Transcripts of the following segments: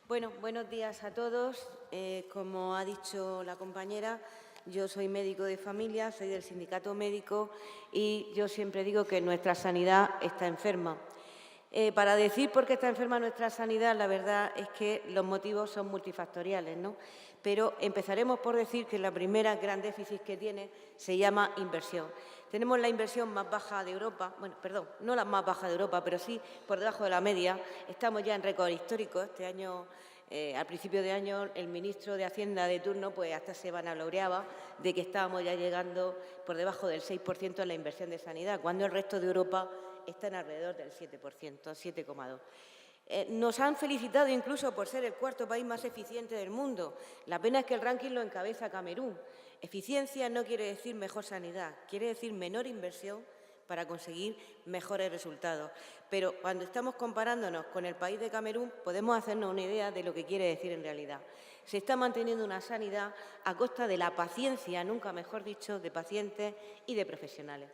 Bueno, buenos días a todos. Como ha dicho la compañera, yo soy médico de familia, soy del sindicato médico y yo siempre digo que nuestra sanidad está enferma. Para decir por qué está enferma nuestra sanidad, la verdad es que los motivos son multifactoriales, ¿no? Pero empezaremos por decir que la primera gran déficit que tiene se llama inversión. Tenemos la inversión más baja de Europa, bueno, perdón, no la más baja de Europa, pero sí por debajo de la media. Estamos ya en récord histórico. Este año, al principio de año, el ministro de Hacienda de turno pues hasta se vanagloreaba de que estábamos ya llegando por debajo del 6% en la inversión de sanidad, cuando el resto de Europa están alrededor del 7%, 7,2%. Nos han felicitado incluso por ser el cuarto país más eficiente del mundo. La pena es que el ranking lo encabeza Camerún. Eficiencia no quiere decir mejor sanidad, quiere decir menor inversión para conseguir mejores resultados. Pero cuando estamos comparándonos con el país de Camerún, podemos hacernos una idea de lo que quiere decir en realidad. Se está manteniendo una sanidad a costa de la paciencia, nunca mejor dicho, de pacientes y de profesionales.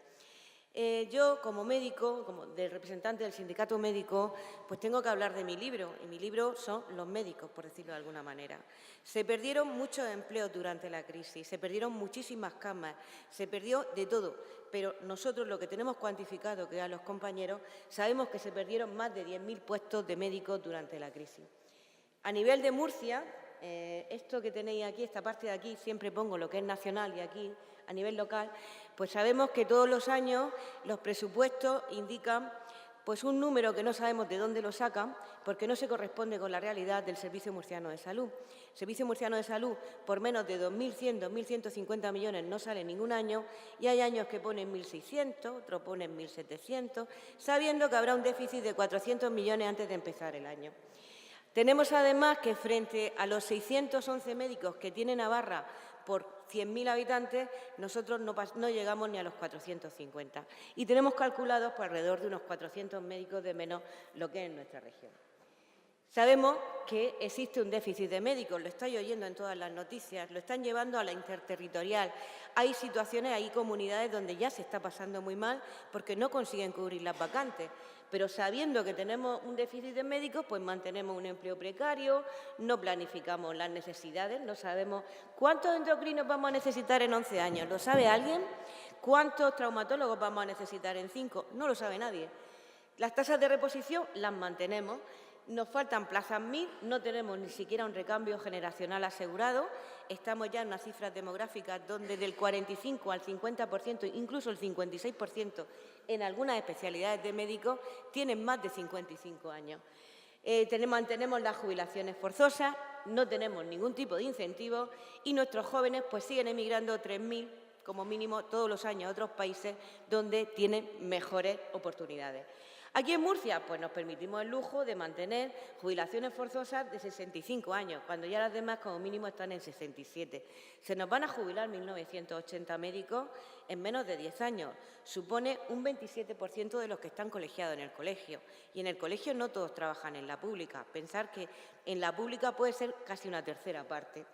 Yo, como médico, como representante del sindicato médico, pues tengo que hablar de mi libro, y mi libro son los médicos, por decirlo de alguna manera. Se perdieron muchos empleos durante la crisis, se perdieron muchísimas camas, se perdió de todo, pero nosotros lo que tenemos cuantificado, que a los compañeros, sabemos que se perdieron más de 10.000 puestos de médicos durante la crisis. A nivel de Murcia, esto que tenéis aquí, esta parte de aquí, siempre pongo lo que es nacional y aquí, a nivel local, pues sabemos que todos los años los presupuestos indican pues un número que no sabemos de dónde lo sacan, porque no se corresponde con la realidad del Servicio Murciano de Salud. El Servicio Murciano de Salud, por menos de 2.100, 2.150 millones no sale ningún año, y hay años que ponen 1.600, otros ponen 1.700, sabiendo que habrá un déficit de 400 millones antes de empezar el año. Tenemos además que frente a los 611 médicos que tiene Navarra por 100.000 habitantes, nosotros no llegamos ni a los 450 y tenemos calculados por alrededor de unos 400 médicos de menos lo que es en nuestra región. Sabemos que existe un déficit de médicos, lo estáis oyendo en todas las noticias, lo están llevando a la interterritorial. Hay situaciones, hay comunidades donde ya se está pasando muy mal porque no consiguen cubrir las vacantes. Pero sabiendo que tenemos un déficit de médicos, pues mantenemos un empleo precario, no planificamos las necesidades, no sabemos cuántos endocrinos vamos a necesitar en 11 años. ¿Lo sabe alguien? ¿Cuántos traumatólogos vamos a necesitar en 5? No lo sabe nadie. Las tasas de reposición las mantenemos. Nos faltan plazas 1.000, no tenemos ni siquiera un recambio generacional asegurado. Estamos ya en unas cifras demográficas donde del 45 al 50%, incluso el 56% en algunas especialidades de médicos, tienen más de 55 años. Mantenemos las jubilaciones forzosas, no tenemos ningún tipo de incentivo y nuestros jóvenes pues siguen emigrando 3.000 como mínimo todos los años a otros países donde tienen mejores oportunidades. Aquí en Murcia, pues nos permitimos el lujo de mantener jubilaciones forzosas de 65 años, cuando ya las demás como mínimo están en 67. Se nos van a jubilar 1.980 médicos en menos de 10 años. Supone un 27% de los que están colegiados en el colegio. Y en el colegio no todos trabajan en la pública. Pensar que en la pública puede ser casi una tercera parte.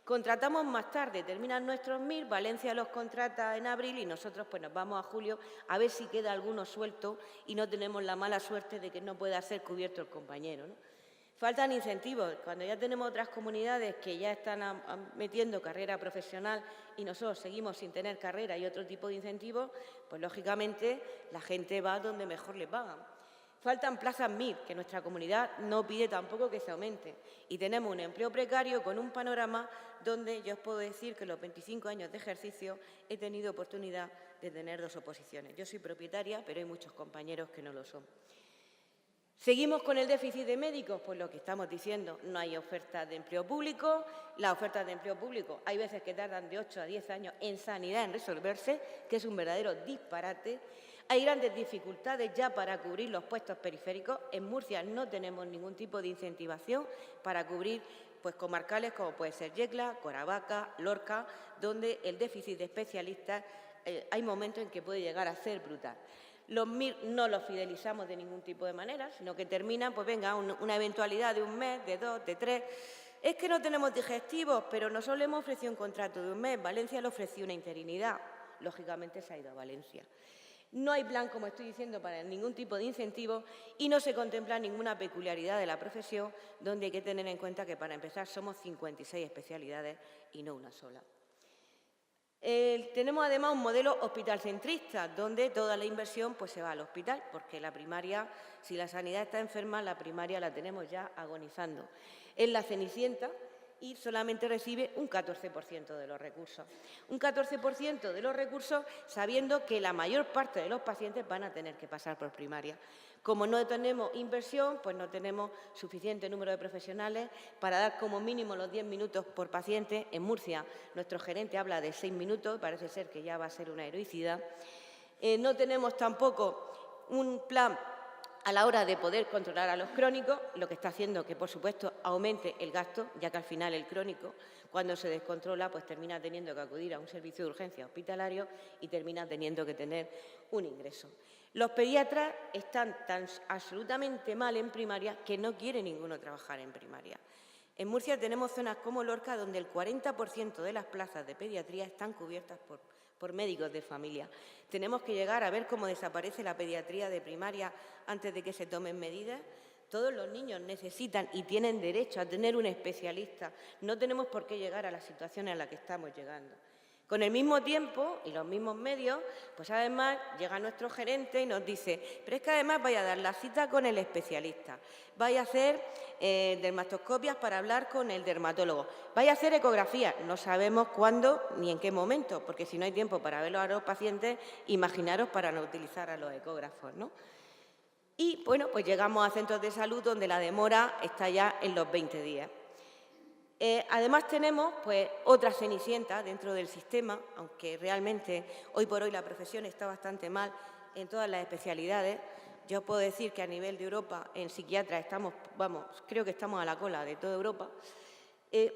Contratamos más tarde, terminan nuestros 1.000, Valencia los contrata en abril y nosotros pues nos vamos a julio a ver si queda alguno suelto y no tenemos la mala suerte de que no pueda ser cubierto el compañero, ¿no? Faltan incentivos. Cuando ya tenemos otras comunidades que ya están metiendo carrera profesional y nosotros seguimos sin tener carrera y otro tipo de incentivos, pues lógicamente la gente va donde mejor le pagan. Faltan plazas MIR, que nuestra comunidad no pide tampoco que se aumente. Y tenemos un empleo precario con un panorama donde yo os puedo decir que en los 25 años de ejercicio he tenido oportunidad de tener 2 oposiciones. Yo soy propietaria, pero hay muchos compañeros que no lo son. ¿Seguimos con el déficit de médicos? Pues lo que estamos diciendo, no hay ofertas de empleo público. Las ofertas de empleo público hay veces que tardan de 8 a 10 años en sanidad en resolverse, que es un verdadero disparate. Hay grandes dificultades ya para cubrir los puestos periféricos. En Murcia no tenemos ningún tipo de incentivación para cubrir pues, comarcales como puede ser Yecla, Cuernavaca, Lorca, donde el déficit de especialistas hay momentos en que puede llegar a ser brutal. Los MIR no los fidelizamos de ningún tipo de manera, sino que terminan, pues venga, una eventualidad de un mes, de 2, de 3. Es que no tenemos digestivos, pero nosotros le hemos ofrecido un contrato de un mes. Valencia le ofreció una interinidad. Lógicamente se ha ido a Valencia. No hay plan, como estoy diciendo, para ningún tipo de incentivo y no se contempla ninguna peculiaridad de la profesión, donde hay que tener en cuenta que, para empezar, somos 56 especialidades y no una sola. Tenemos además un modelo hospital-centrista, donde toda la inversión pues, se va al hospital, porque la primaria, si la sanidad está enferma, la primaria la tenemos ya agonizando. Es la Cenicienta y solamente recibe un 14% de los recursos. Un 14% de los recursos sabiendo que la mayor parte de los pacientes van a tener que pasar por primaria. Como no tenemos inversión, pues no tenemos suficiente número de profesionales para dar como mínimo los 10 minutos por paciente. En Murcia, nuestro gerente habla de 6 minutos, parece ser que ya va a ser una heroicidad. No tenemos tampoco un plan a la hora de poder controlar a los crónicos, lo que está haciendo que, por supuesto, aumente el gasto, ya que al final el crónico, cuando se descontrola, pues termina teniendo que acudir a un servicio de urgencia hospitalario y termina teniendo que tener un ingreso. Los pediatras están tan absolutamente mal en primaria que no quiere ninguno trabajar en primaria. En Murcia tenemos zonas como Lorca, donde el 40% de las plazas de pediatría están cubiertas por médicos de familia. Tenemos que llegar a ver cómo desaparece la pediatría de primaria antes de que se tomen medidas. Todos los niños necesitan y tienen derecho a tener un especialista. No tenemos por qué llegar a la situación a la que estamos llegando. Con el mismo tiempo y los mismos medios, pues además llega nuestro gerente y nos dice, pero es que además vaya a dar la cita con el especialista, vaya a hacer dermatoscopias para hablar con el dermatólogo, vaya a hacer ecografía. No sabemos cuándo ni en qué momento, porque si no hay tiempo para verlo a los pacientes, imaginaros para no utilizar a los ecógrafos, ¿no? Y, bueno, pues llegamos a centros de salud donde la demora está ya en los 20 días. Además tenemos pues, otra cenicienta dentro del sistema, aunque realmente hoy por hoy la profesión está bastante mal en todas las especialidades. Yo puedo decir que a nivel de Europa en psiquiatras creo que estamos a la cola de toda Europa.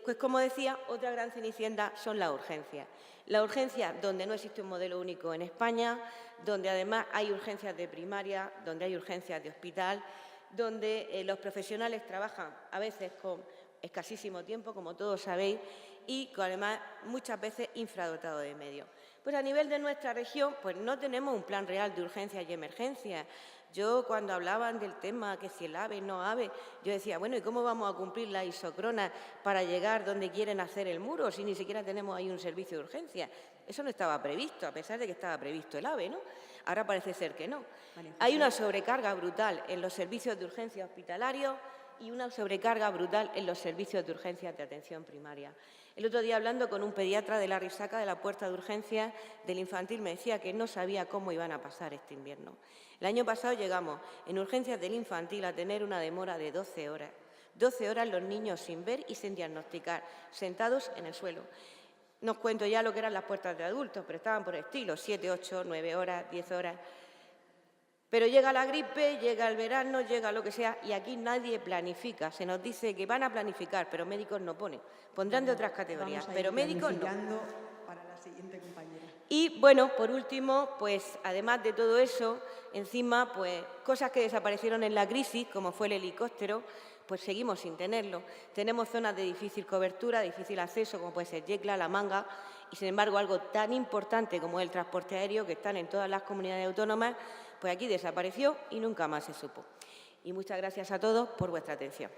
Pues como decía, otra gran cenicienta son las urgencias. La urgencia donde no existe un modelo único en España, donde además hay urgencias de primaria, donde hay urgencias de hospital, donde los profesionales trabajan a veces con escasísimo tiempo, como todos sabéis, y además muchas veces infradotado de medios. Pues a nivel de nuestra región, pues no tenemos un plan real de urgencias y emergencias. Yo, cuando hablaban del tema, que si el AVE, no AVE, yo decía, bueno, ¿y cómo vamos a cumplir la isócronas para llegar donde quieren hacer el muro si ni siquiera tenemos ahí un servicio de urgencias? Eso no estaba previsto, a pesar de que estaba previsto el AVE, ¿no? Ahora parece ser que no. Hay una sobrecarga brutal en los servicios de urgencia hospitalarios y una sobrecarga brutal en los servicios de urgencias de atención primaria. El otro día, hablando con un pediatra de la Risaca, de la puerta de urgencias del infantil, me decía que no sabía cómo iban a pasar este invierno. El año pasado llegamos en urgencias del infantil a tener una demora de 12 horas. 12 horas los niños sin ver y sin diagnosticar, sentados en el suelo. No os cuento ya lo que eran las puertas de adultos, pero estaban por estilo, 7, 8, 9 horas, 10 horas. Pero llega la gripe, llega el verano, llega lo que sea, y aquí nadie planifica. Se nos dice que van a planificar, pero médicos no ponen. Pondrán de otras categorías, pero médicos no. Para la siguiente compañera. Y, bueno, por último, pues además de todo eso, encima, pues cosas que desaparecieron en la crisis, como fue el helicóptero, pues seguimos sin tenerlo. Tenemos zonas de difícil cobertura, difícil acceso, como puede ser Yecla, La Manga, y sin embargo algo tan importante como el transporte aéreo, que están en todas las comunidades autónomas, pues aquí desapareció y nunca más se supo. Y muchas gracias a todos por vuestra atención.